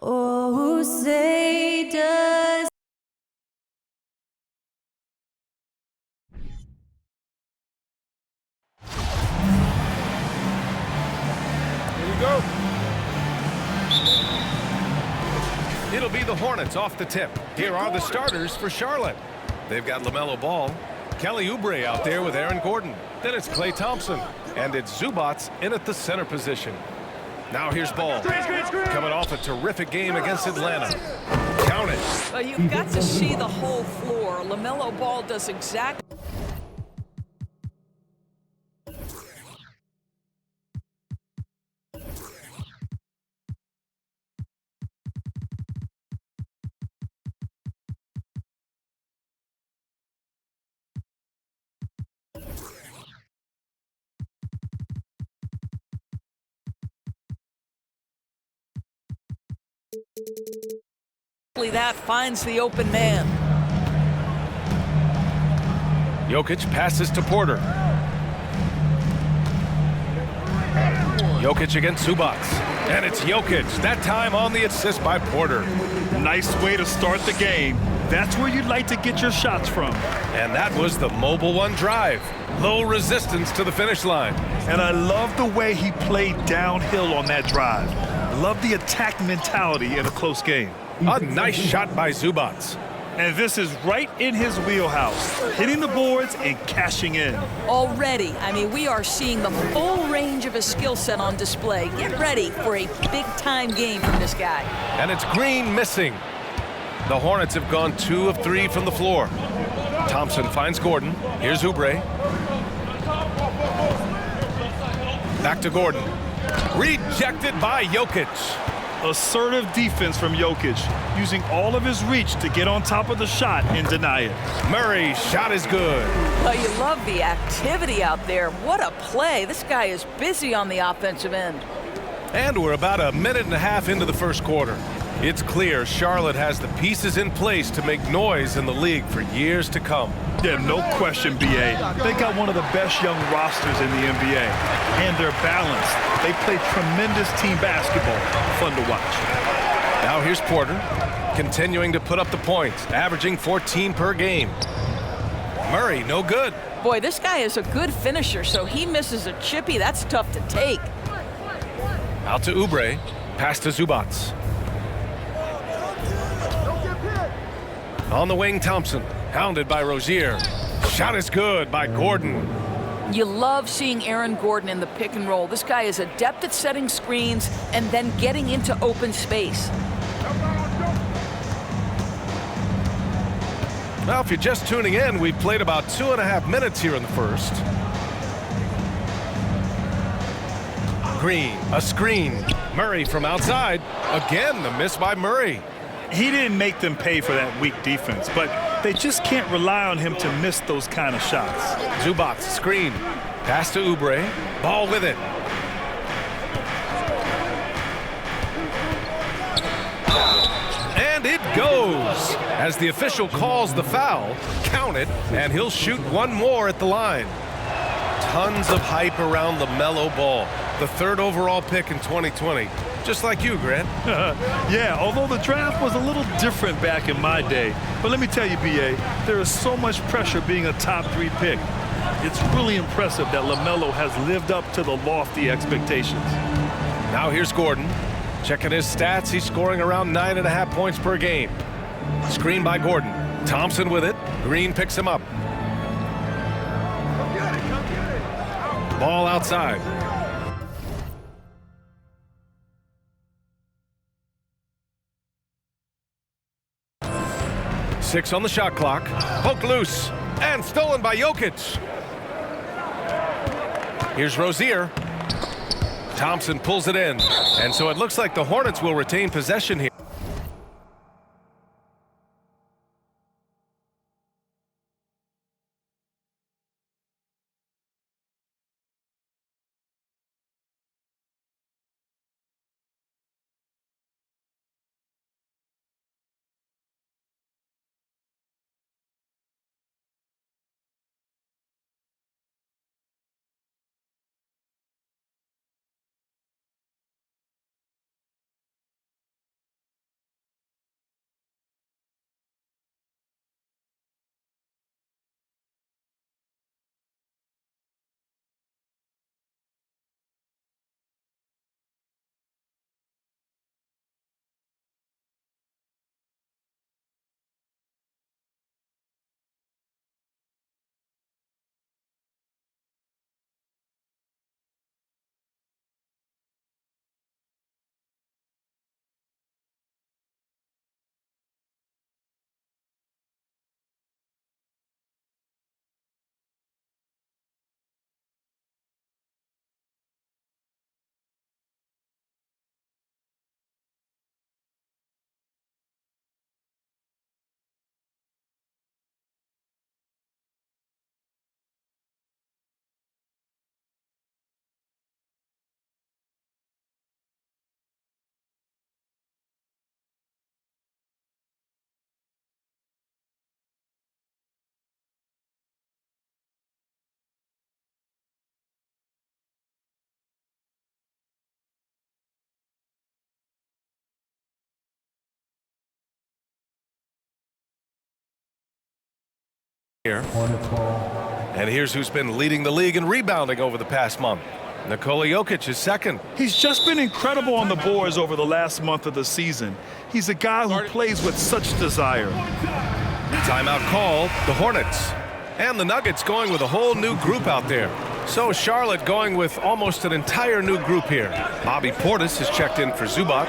Oh, say does Here we go. It'll be the Hornets off the tip. Here are the starters for Charlotte. They've got LaMelo Ball, Kelly Oubre out there with Aaron Gordon. Then it's Klay Thompson, and it's Zubac in at the center position. Now here's Ball, coming off a terrific game against Atlanta. Count it. Well, you've got to see the whole floor. LaMelo Ball does exactly. That finds the open man. Jokic passes to Porter. Jokic against Zubac. And it's Jokic, that time on the assist by Porter. Nice way to start the game. That's where you'd like to get your shots from. And that was the Mobile One drive. Low resistance to the finish line. And I love the way he played downhill on that drive. Love the attack mentality in a close game. A nice shot by Zubac. And this is right in his wheelhouse, hitting the boards and cashing in. Already, I mean, we are seeing the full range of his skill set on display. Get ready for a big-time game from this guy. And it's Green missing. The Hornets have gone 2 of 3 from the floor. Thompson finds Gordon. Here's Oubre. Back to Gordon. Rejected by Jokic. Assertive defense from Jokic, using all of his reach to get on top of the shot and deny it. Murray's shot is good. Well, you love the activity out there. What a play. This guy is busy on the offensive end. And we're about a minute and a half into the first quarter. It's clear Charlotte has the pieces in place to make noise in the league for years to come. Yeah, no question, B.A. They got one of the best young rosters in the NBA. And they're balanced. They play tremendous team basketball. Fun to watch. Now here's Porter, continuing to put up the points, averaging 14 per game. Murray, no good. Boy, this guy is a good finisher, so he misses a chippy. That's tough to take. Out to Oubre, pass to Zubac. On the wing, Thompson, hounded by Rozier. Shot is good by Gordon. You love seeing Aaron Gordon in the pick and roll. This guy is adept at setting screens and then getting into open space. Well, if you're just tuning in, we've played about 2.5 minutes here in the first. Green, a screen. Murray from outside. Again, the miss by Murray. He didn't make them pay for that weak defense, but they just can't rely on him to miss those kind of shots. Zubac, screen. Pass to Oubre. Ball with it. And it goes. As the official calls the foul, count it, and he'll shoot one more at the line. Tons of hype around LaMelo Ball, the 3rd overall pick in 2020. Just like you, Grant. Yeah, although the draft was a little different back in my day. But let me tell you, B.A., there is so much pressure being a top 3 pick. It's really impressive that LaMelo has lived up to the lofty expectations. Now here's Gordon. Checking his stats, he's scoring around 9.5 points per game. Screen by Gordon. Thompson with it. Green picks him up. Ball outside. Six on the shot clock. Poked loose and stolen by Jokic. Here's Rozier. Thompson pulls it in. And so it looks like the Hornets will retain possession here. And here's who's been leading the league in rebounding over the past month. Nikola Jokic is second. He's just been incredible on the boards over the last month of the season. He's a guy who plays with such desire. Timeout called, the Hornets. And the Nuggets going with a whole new group out there. So Charlotte going with almost an entire new group here. Bobby Portis has checked in for Zubac.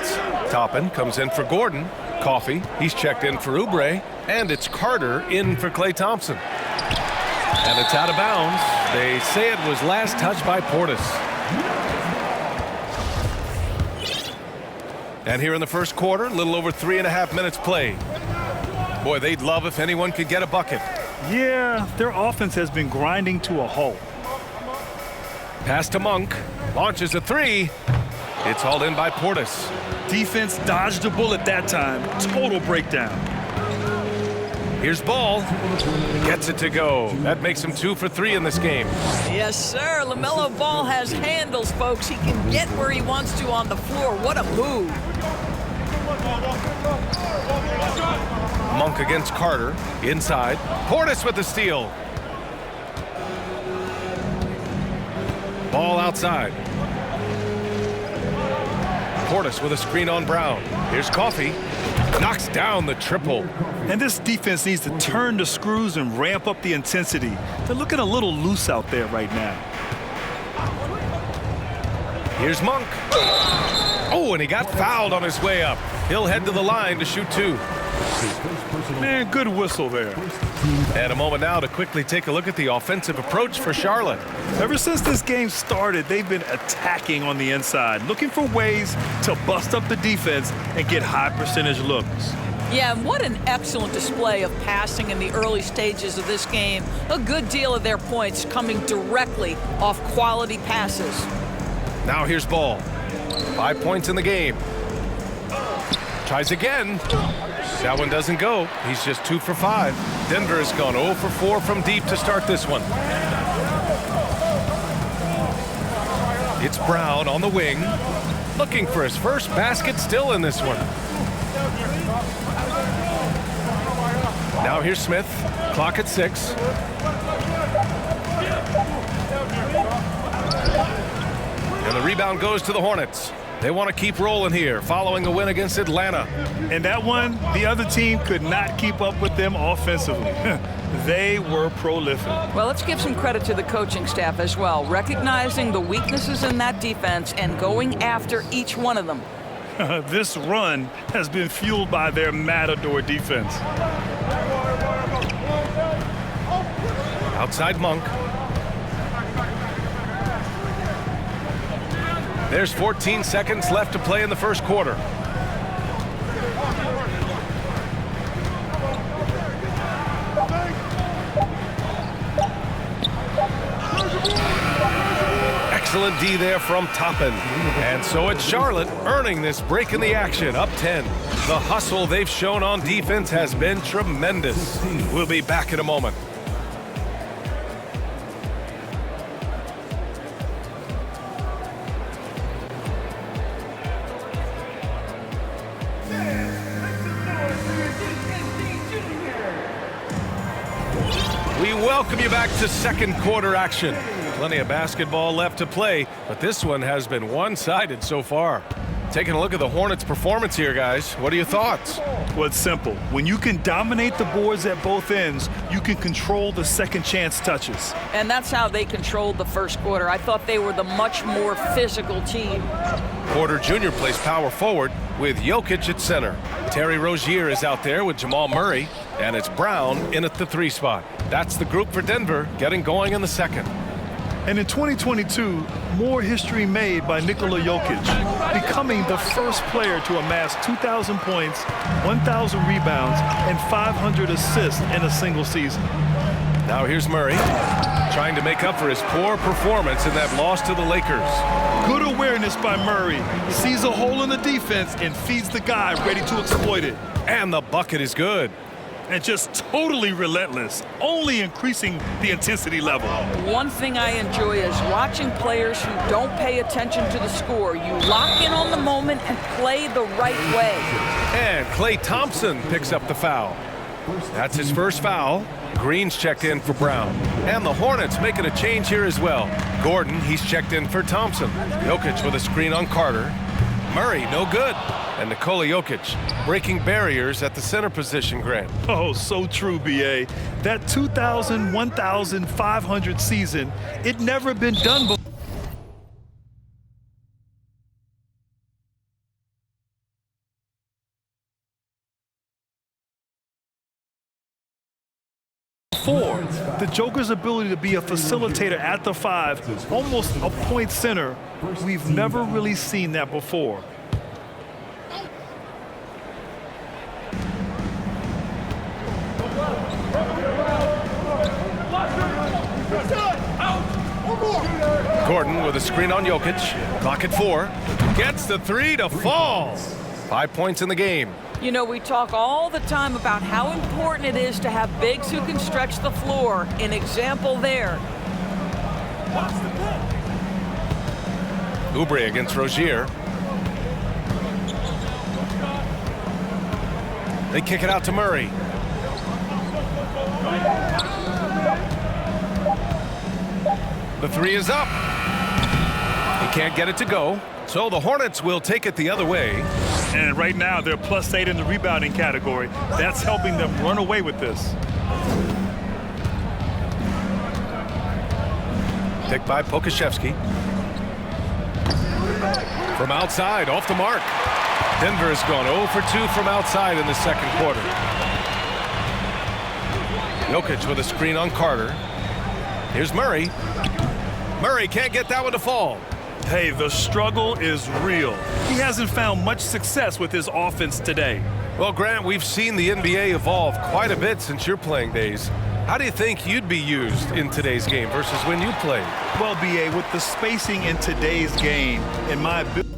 Toppin comes in for Gordon. Coffey, he's checked in for Oubre. And it's Carter in for Klay Thompson. And it's out of bounds. They say it was last touched by Portis. And here in the first quarter, a little over 3.5 minutes played. Boy, they'd love if anyone could get a bucket. Yeah, their offense has been grinding to a halt. Pass to Monk. Launches a three. It's hauled in by Portis. Defense dodged a bullet that time. Total breakdown. Here's Ball. Gets it to go. That makes him 2 for 3 in this game. Yes, sir. LaMelo Ball has handles, folks. He can get where he wants to on the floor. What a move. Monk against Carter. Inside. Portis with the steal. Ball outside. Portis with a screen on Brown. Here's Coffey. Knocks down the triple. And this defense needs to turn the screws and ramp up the intensity. They're looking a little loose out there right now. Here's Monk. Oh, and he got fouled on his way up. He'll head to the line to shoot 2. Man, good whistle there. And a moment now to quickly take a look at the offensive approach for Charlotte. Ever since this game started, they've been attacking on the inside, looking for ways to bust up the defense and get high percentage looks. Yeah, and what an excellent display of passing in the early stages of this game. A good deal of their points coming directly off quality passes. Now here's Ball. 5 points in the game. Tries again. That one doesn't go. He's just 2 for 5. Denver has gone 0 for 4 from deep to start this one. It's Brown on the wing. Looking for his first basket still in this one. Now here's Smith. Clock at 6. And the rebound goes to the Hornets. They want to keep rolling here following a win against Atlanta. And that one, the other team could not keep up with them offensively. They were prolific. Well, let's give some credit to the coaching staff as well, recognizing the weaknesses in that defense and going after each one of them. This run has been fueled by their Matador defense. Outside Monk. There's 14 seconds left to play in the first quarter. Excellent D there from Toppin. And so it's Charlotte earning this break in the action, up 10. The hustle they've shown on defense has been tremendous. We'll be back in a moment. We welcome you back to second quarter action. Plenty of basketball left to play, but this one has been one-sided so far. Taking a look at the Hornets' performance here, guys. What are your thoughts? Well, it's simple. When you can dominate the boards at both ends, you can control the second chance touches. And that's how they controlled the first quarter. I thought they were the much more physical team. Porter Jr. plays power forward with Jokic at center. Terry Rozier is out there with Jamal Murray, and it's Brown in at the 3 spot. That's the group for Denver getting going in the second. And in 2022, more history made by Nikola Jokic, becoming the first player to amass 2,000 points, 1,000 rebounds, and 500 assists in a single season. Now here's Murray, trying to make up for his poor performance in that loss to the Lakers. Good awareness by Murray. Sees a hole in the defense and feeds the guy ready to exploit it. And the bucket is good. And just totally relentless, only increasing the intensity level. One thing I enjoy is watching players who don't pay attention to the score. You lock in on the moment and play the right way. And Klay Thompson picks up the foul. That's his first foul. Green's checked in for Brown. And the Hornets making a change here as well. Gordon, he's checked in for Thompson. Jokic with a screen on Carter. Murray, no good. And Nikola Jokic breaking barriers at the center position, Grant. Oh, so true, B.A. That 2,000, 1,500 season, it never been done before. The Joker's ability to be a facilitator at the 5, almost a point center, we've never really seen that before. Gordon with a screen on Jokic. Clock at 4. Gets the 3 to fall. 5 points in the game. You know, we talk all the time about how important it is to have bigs who can stretch the floor. An example there. Oubre against Rozier. They kick it out to Murray. The 3 is up. He can't get it to go. So the Hornets will take it the other way. And right now they're +8 in the rebounding category. That's helping them run away with this. Picked by Pokusevski. From outside, off the mark. Denver has gone 0 for 2 from outside in the second quarter. Jokic with a screen on Carter. Here's Murray. Murray can't get that one to fall. Hey, the struggle is real. He hasn't found much success with his offense today. Well, Grant, we've seen the NBA evolve quite a bit since your playing days. How do you think you'd be used in today's game versus when you played? Well, B.A., with the spacing in today's game, in my ability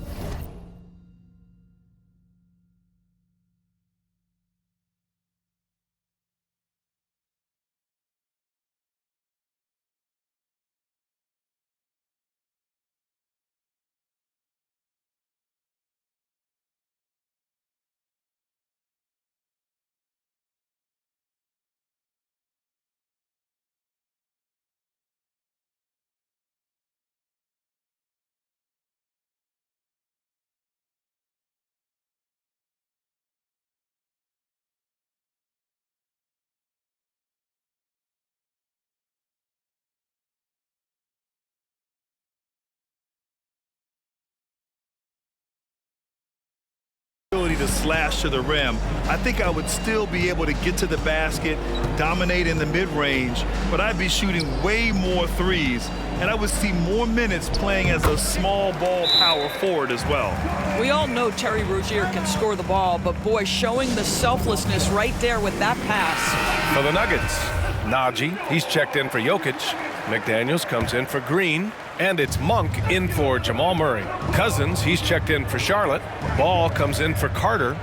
ability to slash to the rim, I think I would still be able to get to the basket, dominate in the mid-range, but I'd be shooting way more threes, and I would see more minutes playing as a small ball power forward as well. We all know Terry Rozier can score the ball, but boy, showing the selflessness right there with that pass. For the Nuggets, Najee, he's checked in for Jokic. McDaniels comes in for Green. And it's Monk in for Jamal Murray. Cousins, he's checked in for Charlotte. Ball comes in for Carter.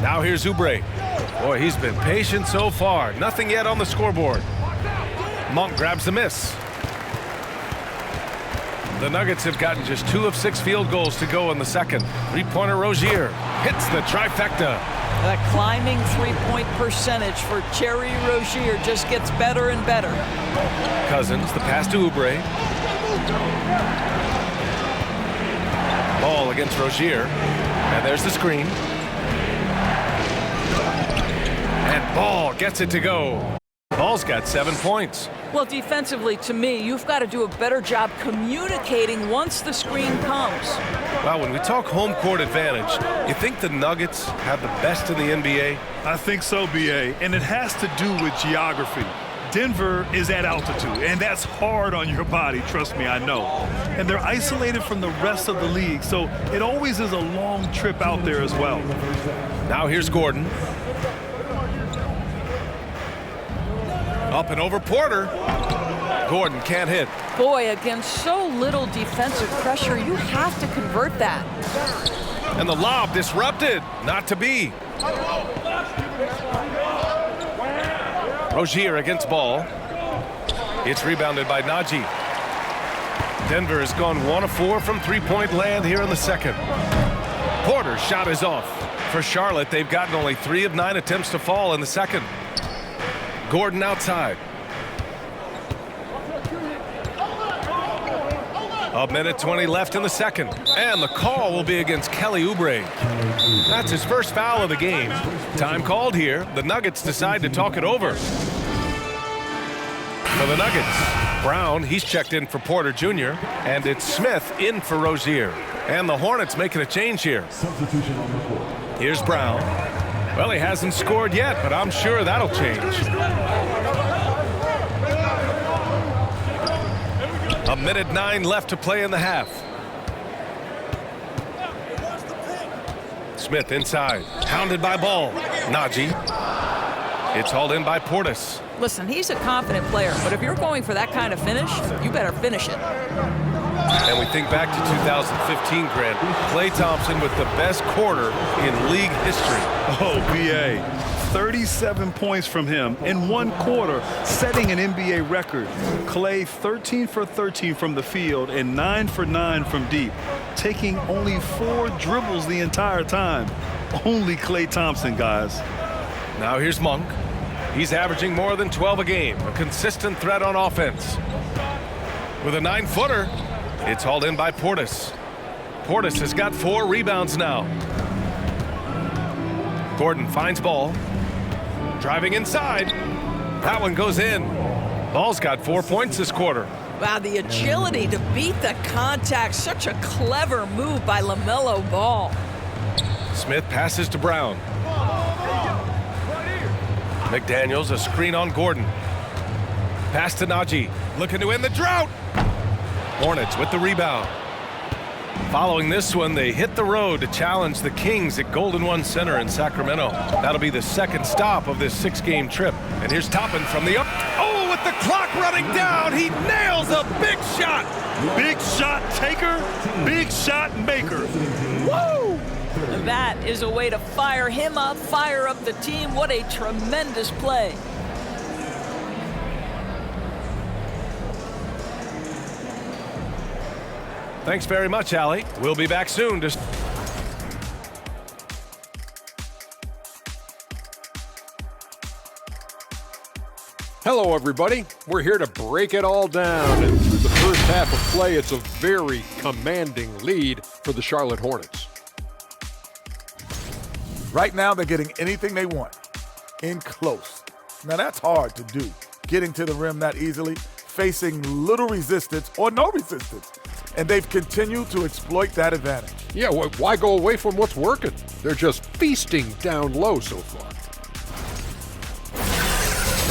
Now here's Oubre. Boy, he's been patient so far. Nothing yet on the scoreboard. Monk grabs the miss. The Nuggets have gotten just 2 of 6 field goals to go in the second. Three-pointer Rozier hits the trifecta. That climbing three-point percentage for Terry Rozier just gets better and better. Cousins, the pass to Oubre. Ball against Rozier. And there's the screen. And Ball gets it to go. Ball's got 7 points. Well, defensively, to me, you've got to do a better job communicating once the screen comes. Well, when we talk home court advantage, you think the Nuggets have the best in the NBA? I think so, B.A., and it has to do with geography. Denver is at altitude, and that's hard on your body, trust me, I know. And they're isolated from the rest of the league, so it always is a long trip out there as well. Now here's Gordon. Up and over Porter. Gordon can't hit. Boy, against so little defensive pressure, you have to convert that. And the lob disrupted. Not to be. Rozier against Ball. It's rebounded by Najee. Denver has gone 1 of 4 from three-point land here in the second. Porter's shot is off. For Charlotte, they've gotten only 3 of 9 attempts to fall in the second. Gordon outside. A minute 20 left in the second. And the call will be against Kelly Oubre. That's his first foul of the game. Time called here. The Nuggets decide to talk it over. For the Nuggets, Brown, he's checked in for Porter Jr. And it's Smith in for Rozier. And the Hornets making a change here. Here's Brown. Well, he hasn't scored yet, but I'm sure that'll change. A minute 9 left to play in the half. Smith inside, hounded by Ball. Najee. It's hauled in by Portis. Listen, he's a confident player, but if you're going for that kind of finish, you better finish it. And we think back to 2015, Grant. Klay Thompson with the best quarter in league history. Oh, B.A., 37 points from him in 1 quarter, setting an NBA record. Klay 13 for 13 from the field and 9 for 9 from deep, taking only 4 dribbles the entire time. Only Klay Thompson, guys. Now here's Monk. He's averaging more than 12 a game, a consistent threat on offense. With a 9-footer, it's hauled in by Portis. Portis has got 4 rebounds now. Gordon finds Ball. Driving inside. That one goes in. Ball's got 4 points this quarter. Wow, the agility to beat the contact. Such a clever move by LaMelo Ball. Smith passes to Brown. McDaniels, a screen on Gordon. Pass to Najee. Looking to end the drought. Hornets with the rebound. Following this one, they hit the road to challenge the Kings at Golden One Center in Sacramento. That'll be the second stop of this 6-game trip. And here's Toppin from the up. Oh, with the clock running down, he nails a big shot. Big shot taker, big shot maker. Woo! That is a way to fire him up, fire up the team. What a tremendous play. Thanks very much, Allie. We'll be back soon to... Hello, everybody. We're here to break it all down. And through the first half of play, it's a very commanding lead for the Charlotte Hornets. Right now, they're getting anything they want in close. Now, that's hard to do, getting to the rim that easily, facing little resistance or no resistance. and they've continued to exploit that advantage. Yeah, why go away from what's working? They're just feasting down low so far.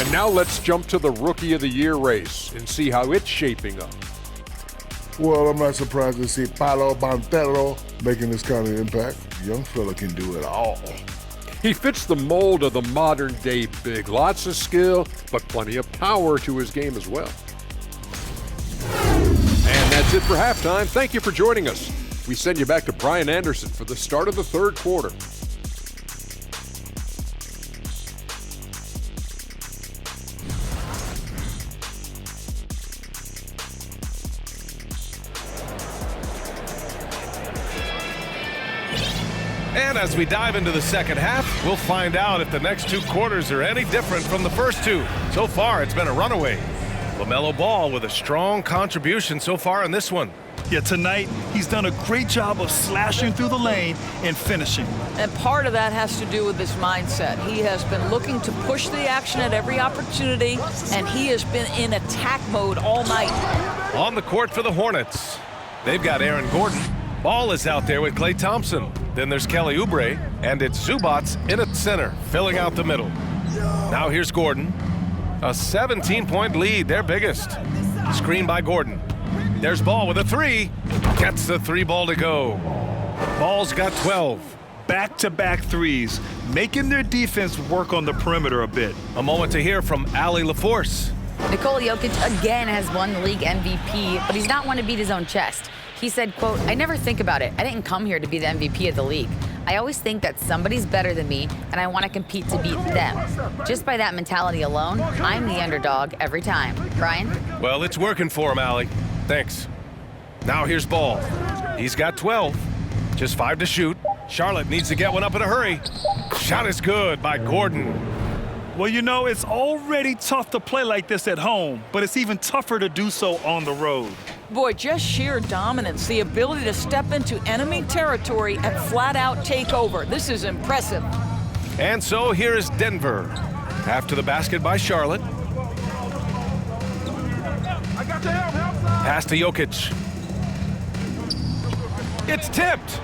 And now let's jump to the Rookie of the Year race and see how it's shaping up. Well, I'm not surprised to see Paolo Banchero making this kind of impact. Young fella can do it all. He fits the mold of the modern-day big. Lots of skill, but plenty of power to his game as well. And that's it for halftime. Thank you for joining us. We send you back to Brian Anderson for the start of the third quarter. And as we dive into the second half, we'll find out if the next two quarters are any different from the first two. So far, it's been a runaway. LaMelo Ball with a strong contribution so far in this one. Yeah, tonight he's done a great job of slashing through the lane and finishing. And part of that has to do with his mindset. He has been looking to push the action at every opportunity, and he has been in attack mode all night. On the court for the Hornets, they've got Aaron Gordon. Ball is out there with Klay Thompson. Then there's Kelly Oubre, and it's Zubac in at center, filling out the middle. Now here's Gordon. A 17-point lead, their biggest. Screen by Gordon. There's Ball with a three. Gets the three ball to go. Ball's got 12. Back-to-back threes, making their defense work on the perimeter a bit. A moment to hear from Allie LaForce. Nikola Jokic again has won the league MVP, but he's not one to beat his own chest. He said, quote, "I never think about it. I didn't come here to be the MVP of the league. I always think that somebody's better than me, and I want to compete to beat them. Just by that mentality alone, I'm the underdog every time." Brian? Well, it's working for him, Allie. Thanks. Now here's Ball. He's got 12. Just 5 to shoot. Charlotte needs to get one up in a hurry. Shot is good by Gordon. Well, you know, it's already tough to play like this at home, but it's even tougher to do so on the road. Boy, just sheer dominance, the ability to step into enemy territory and flat out take over. This is impressive. And so here is Denver. After the basket by Charlotte. Pass to Jokic. It's tipped.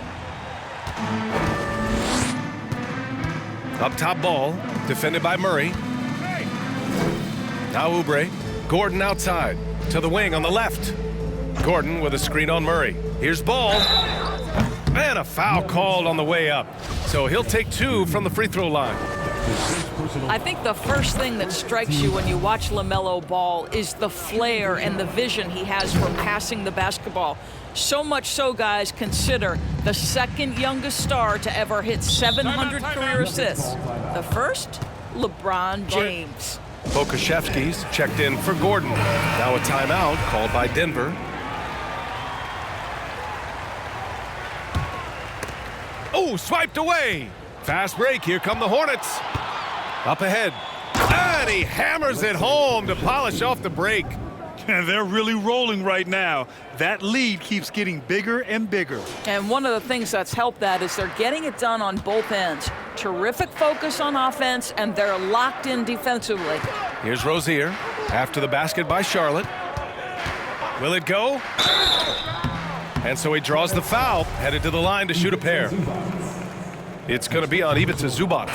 Up top Ball, defended by Murray. Now Oubre. Gordon outside, to the wing on the left. Gordon with a screen on Murray. Here's Ball. And a foul called on the way up. So he'll take 2 from the free throw line. I think the first thing that strikes you when you watch LaMelo Ball is the flair and the vision he has for passing the basketball. So much so, guys, consider the second youngest star to ever hit 700 career assists. The first, LeBron James. Pokusevski's checked in for Gordon. Now a timeout called by Denver. Oh, swiped away. Fast break. Here come the Hornets. Up ahead. And he hammers it home to polish off the break. And they're really rolling right now. That lead keeps getting bigger and bigger. And one of the things that's helped that is they're getting it done on both ends. Terrific focus on offense, and they're locked in defensively. Here's Rozier after the basket by Charlotte. Will it go? And so he draws the foul, headed to the line to shoot a pair. It's going to be on Ivica Zubac.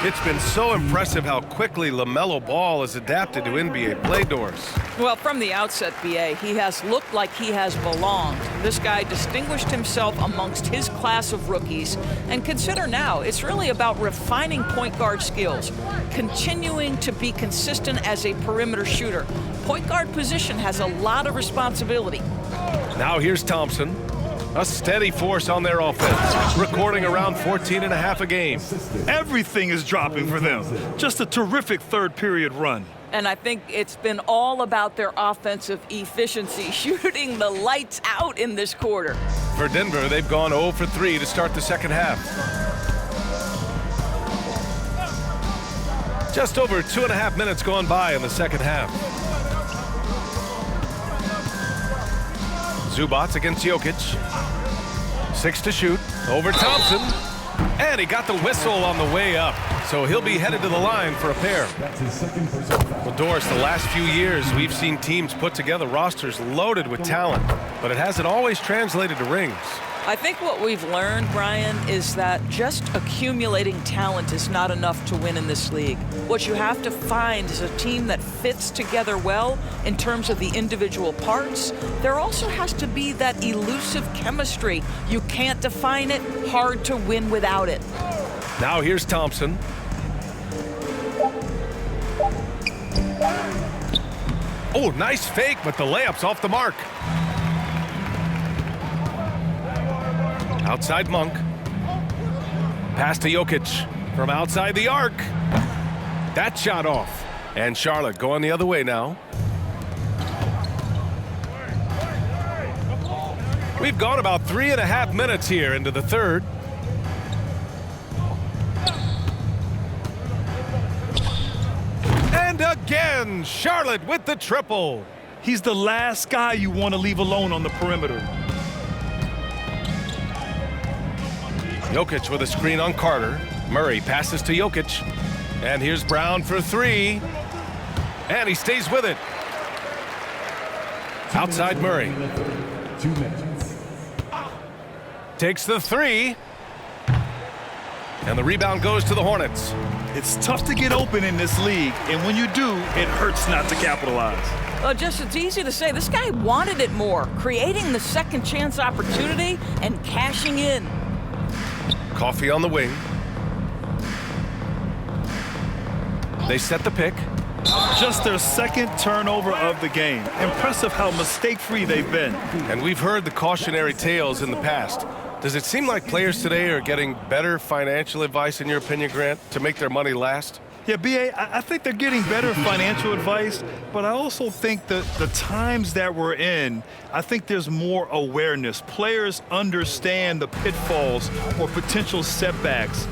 It's been so impressive how quickly LaMelo Ball has adapted to NBA play doors. Well, from the outset, B.A., he has looked like he has belonged. This guy distinguished himself amongst his class of rookies. And consider now, it's really about refining point guard skills, continuing to be consistent as a perimeter shooter. Point guard position has a lot of responsibility. Now here's Thompson. A steady force on their offense, recording around 14.5 a game. Everything is dropping for them. Just a terrific third period run. And I think it's been all about their offensive efficiency, shooting the lights out in this quarter. For Denver, they've gone 0 for 3 to start the second half. Just over 2.5 minutes gone by in the second half. Zubac against Jokic. 6 to shoot. Over Thompson. And he got the whistle on the way up, so he'll be headed to the line for a pair. Well, Doris, the last few years, we've seen teams put together rosters loaded with talent, but it hasn't always translated to rings. I think what we've learned, Brian, is that just accumulating talent is not enough to win in this league. What you have to find is a team that fits together well in terms of the individual parts. There also has to be that elusive chemistry. You can't define it, hard to win without it. Now here's Thompson. Oh, nice fake, but the layup's off the mark. Outside Monk. Pass to Jokic from outside the arc. That shot off. And Charlotte going the other way now. We've gone about 3.5 minutes here into the third. And again, Charlotte with the triple. He's the last guy you want to leave alone on the perimeter. Jokic with a screen on Carter. Murray passes to Jokic. And here's Brown for three. And he stays with it. Outside Murray. Takes the three. And the rebound goes to the Hornets. It's tough to get open in this league, and when you do, it hurts not to capitalize. Well, just it's easy to say. This guy wanted it more, creating the second chance opportunity and cashing in. Coffee on the wing. They set the pick. Just their second turnover of the game. Impressive how mistake-free they've been. And we've heard the cautionary tales in the past. Does it seem like players today are getting better financial advice, in your opinion, Grant, to make their money last? Yeah, B.A., I think they're getting better financial advice, but I also think that the times that we're in, I think there's more awareness. Players understand the pitfalls or potential setbacks.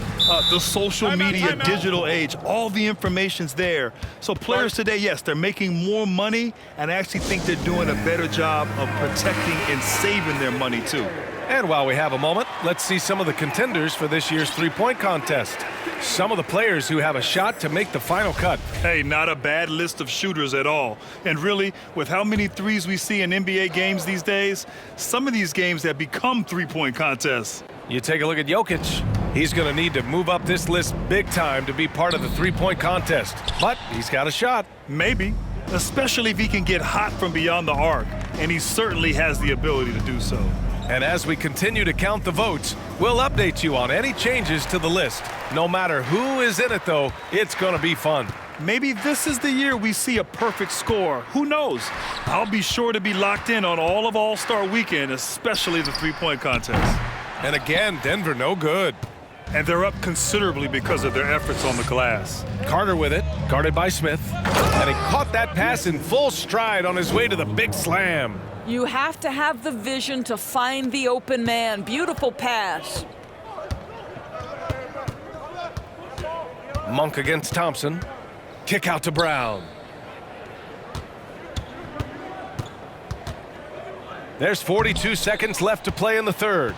The social media, digital age, all the information's there. So players today, yes, they're making more money, and I actually think they're doing a better job of protecting and saving their money, too. And while we have a moment, let's see some of the contenders for this year's three-point contest. Some of the players who have a shot to make the final cut. Hey, not a bad list of shooters at all. And really, with how many threes we see in NBA games these days, some of these games have become three-point contests. You take a look at Jokic. He's going to need to move up this list big time to be part of the three-point contest. But he's got a shot. Maybe, especially if he can get hot from beyond the arc. And he certainly has the ability to do so. And as we continue to count the votes, we'll update you on any changes to the list. No matter who is in it, though, it's going to be fun. Maybe this is the year we see a perfect score. Who knows? I'll be sure to be locked in on all of All-Star Weekend, especially the three-point contest. And again, Denver no good. And they're up considerably because of their efforts on the glass. Carter with it, guarded by Smith. And he caught that pass in full stride on his way to the big slam. You have to have the vision to find the open man. Beautiful pass. Monk against Thompson. Kick out to Brown. There's 42 seconds left to play in the third.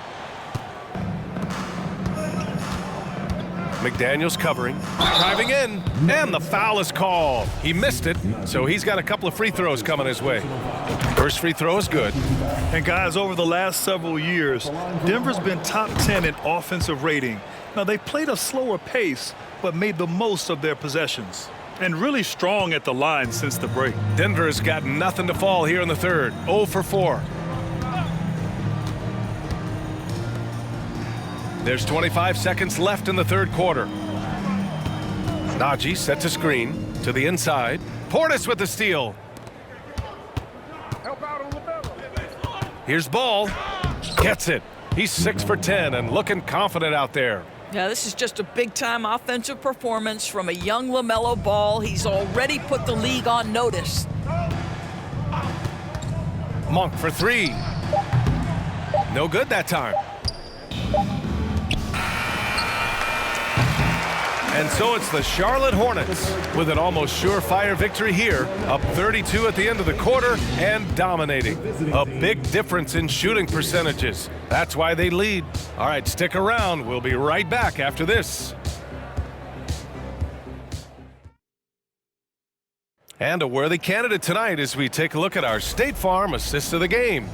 McDaniels covering, driving in, and the foul is called. He missed it, so he's got a couple of free throws coming his way. First free throw is good. And guys, over the last several years, Denver's been top 10 in offensive rating. Now, they played a slower pace, but made the most of their possessions. And really strong at the line since the break. Denver's got nothing to fall here in the third. 0 for 4. There's 25 seconds left in the third quarter. Najee set to screen to the inside. Portis with the steal. Here's Ball. Gets it. He's 6 for 10 and looking confident out there. Yeah, this is just a big-time offensive performance from a young LaMelo Ball. He's already put the league on notice. Monk for three. No good that time. And so it's the Charlotte Hornets with an almost surefire victory here, up 32 at the end of the quarter and dominating. A big difference in shooting percentages. That's why they lead. All right, stick around. We'll be right back after this. And a worthy candidate tonight as we take a look at our State Farm assist of the game.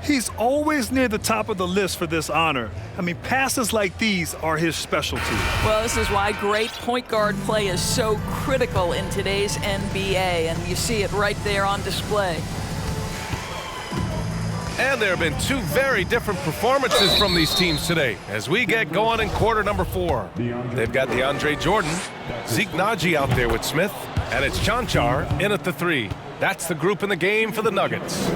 He's always near the top of the list for this honor. I mean, passes like these are his specialty. Well, this is why great point guard play is so critical in today's NBA, and you see it right there on display. And there have been two very different performances from these teams today as we get going in quarter number 4. They've got DeAndre Jordan, Zeke Naji out there with Smith, and it's Cancar in at the 3. That's the group in the game for the Nuggets.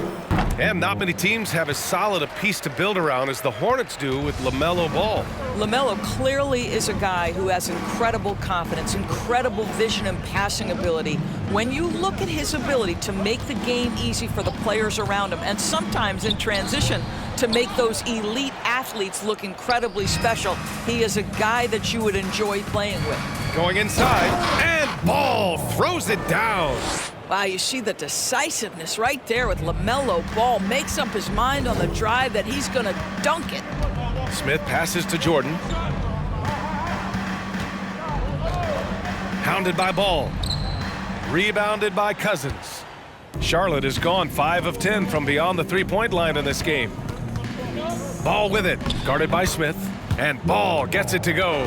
And not many teams have as solid a piece to build around as the Hornets do with LaMelo Ball. LaMelo clearly is a guy who has incredible confidence, incredible vision and passing ability. When you look at his ability to make the game easy for the players around him, and sometimes in transition to make those elite athletes look incredibly special, he is a guy that you would enjoy playing with. Going inside, and Ball throws it down. Wow, you see the decisiveness right there with LaMelo Ball. Makes up his mind on the drive that he's going to dunk it. Smith passes to Jordan. Hounded by Ball. Rebounded by Cousins. Charlotte has gone 5 of 10 from beyond the three-point line in this game. Ball with it, guarded by Smith. And Ball gets it to go.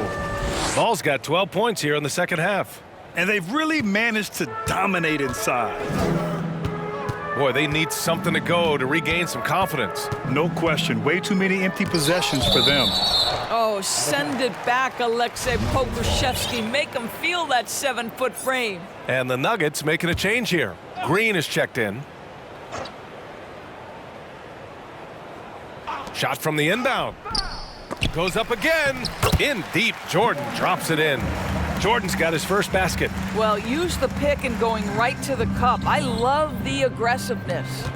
Ball's got 12 points here in the second half. And they've really managed to dominate inside. Boy, they need something to go to regain some confidence. No question. Way too many empty possessions for them. Oh, send it back, Alexei Pokusevski. Make him feel that 7-foot frame. And the Nuggets making a change here. Green is checked in. Shot from the inbound. Goes up again. In deep. Jordan drops it in. Jordan's got his first basket. Well, use the pick and going right to the cup. I love the aggressiveness.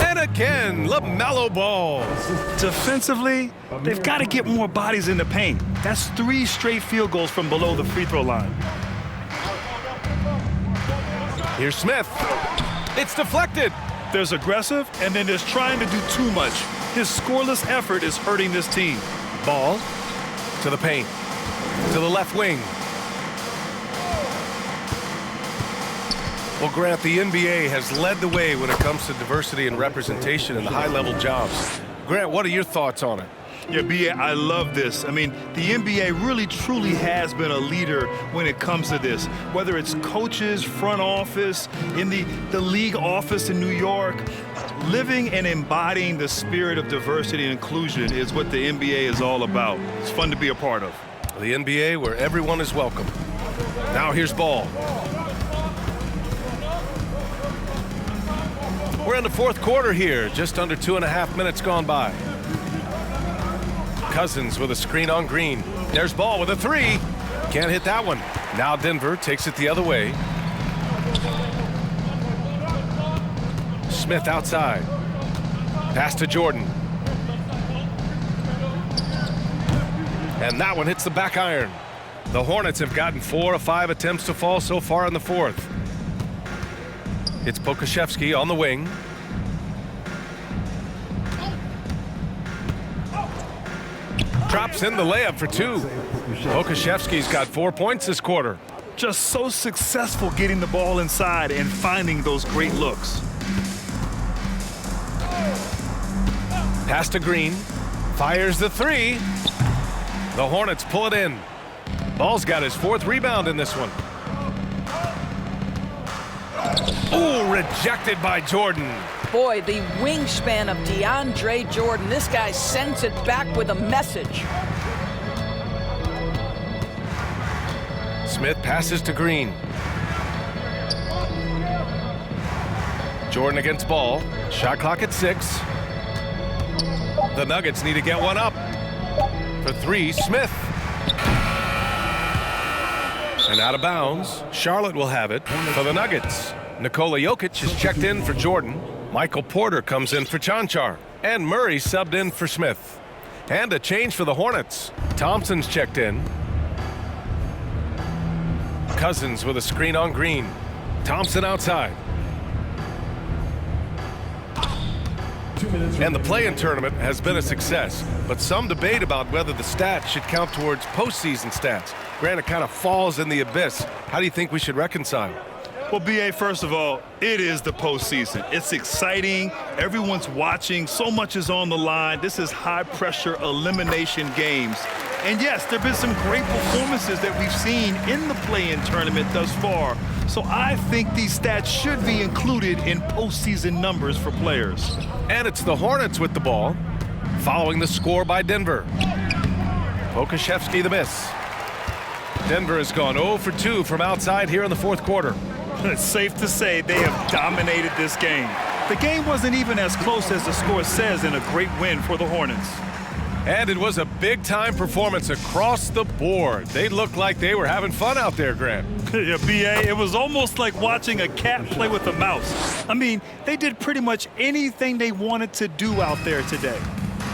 And again, LaMelo Ball. Defensively, they've got to get more bodies in the paint. That's 3 straight field goals from below the free throw line. Here's Smith. It's deflected. There's aggressive, and then there's trying to do too much. His scoreless effort is hurting this team. Ball to the paint. To the left wing. Well, Grant, the NBA has led the way when it comes to diversity and representation in the high-level jobs. Grant, what are your thoughts on it? Yeah, B.A., I love this. I mean, the NBA really, truly has been a leader when it comes to this. Whether it's coaches, front office, in the league office in New York, living and embodying the spirit of diversity and inclusion is what the NBA is all about. It's fun to be a part of. The NBA where everyone is welcome. Now here's Ball. We're in the fourth quarter here, just under 2.5 minutes gone by. Cousins with a screen on Green. There's Ball with a 3. Can't hit that one. Now Denver takes it the other way. Smith outside. Pass to Jordan. And that one hits the back iron. The Hornets have gotten 4 of 5 attempts to fall so far in the fourth. It's Pokusevski on the wing. Drops in the layup for 2. Pokusevski's got 4 points this quarter. Just so successful getting the ball inside and finding those great looks. Pass to Green. Fires the 3. The Hornets pull it in. Ball's got his 4th rebound in this one. Ooh, rejected by Jordan. Boy, the wingspan of DeAndre Jordan. This guy sends it back with a message. Smith passes to Green. Jordan against Ball. Shot clock at 6. The Nuggets need to get one up. For 3, Smith. And out of bounds. Charlotte will have it for the Nuggets. Nikola Jokic is checked in for Jordan. Michael Porter comes in for Cancar. And Murray subbed in for Smith. And a change for the Hornets. Thompson's checked in. Cousins with a screen on Green. Thompson outside. And the play-in tournament has been a success, but some debate about whether the stats should count towards postseason stats. Grant, it kind of falls in the abyss. How do you think we should reconcile? Well, B.A., first of all, it is the postseason. It's exciting. Everyone's watching. So much is on the line. This is high-pressure elimination games. And yes, there have been some great performances that we've seen in the play-in tournament thus far. So I think these stats should be included in postseason numbers for players. And it's the Hornets with the ball, following the score by Denver. Pokusevski the miss. Denver has gone 0 for 2 from outside here in the fourth quarter. It's safe to say they have dominated this game. The game wasn't even as close as the score says in a great win for the Hornets. And it was a big-time performance across the board. They looked like they were having fun out there, Grant. Yeah, B.A., it was almost like watching a cat play with a mouse. I mean, they did pretty much anything they wanted to do out there today.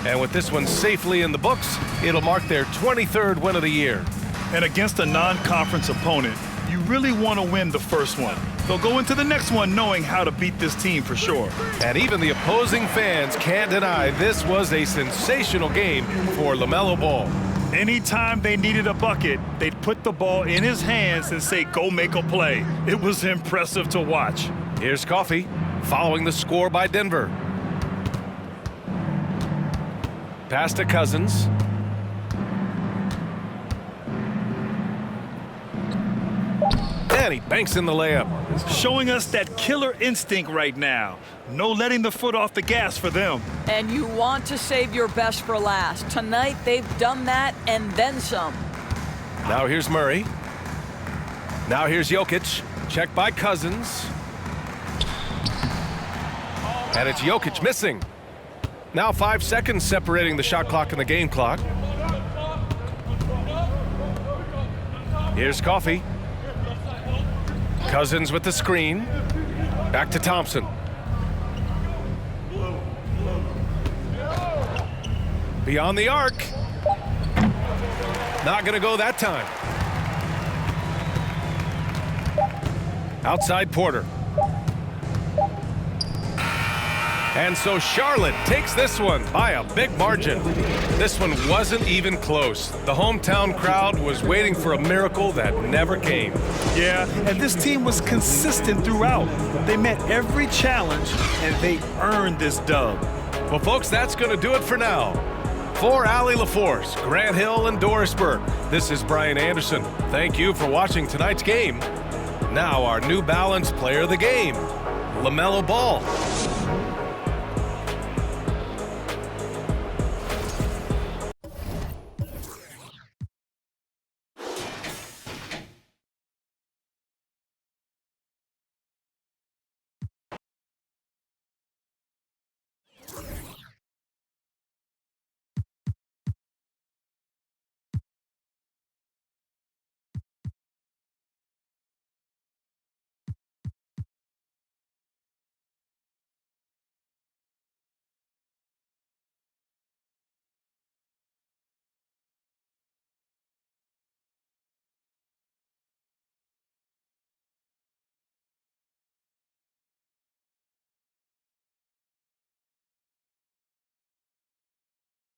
And with this one safely in the books, it'll mark their 23rd win of the year. And against a non-conference opponent, you really want to win the first one. They'll go into the next one knowing how to beat this team for sure. And even the opposing fans can't deny this was a sensational game for LaMelo Ball. Anytime they needed a bucket, they'd put the ball in his hands and say, go make a play. It was impressive to watch. Here's Coffey, following the score by Denver. Pass to Cousins. And he banks in the layup. Showing us that killer instinct right now. No letting the foot off the gas for them. And you want to save your best for last. Tonight, they've done that and then some. Now here's Murray. Now here's Jokic. Checked by Cousins. And it's Jokic missing. Now 5 seconds separating the shot clock and the game clock. Here's Coffey. Cousins with the screen. Back to Thompson. Beyond the arc. Not going to go that time. Outside Porter. And so Charlotte takes this one by a big margin. This one wasn't even close. The hometown crowd was waiting for a miracle that never came. Yeah, and this team was consistent throughout. They met every challenge, and they earned this dub. Well, folks, that's going to do it for now. For Allie LaForce, Grant Hill, and Doris Burke, this is Brian Anderson. Thank you for watching tonight's game. Now our New Balance player of the game, LaMelo Ball.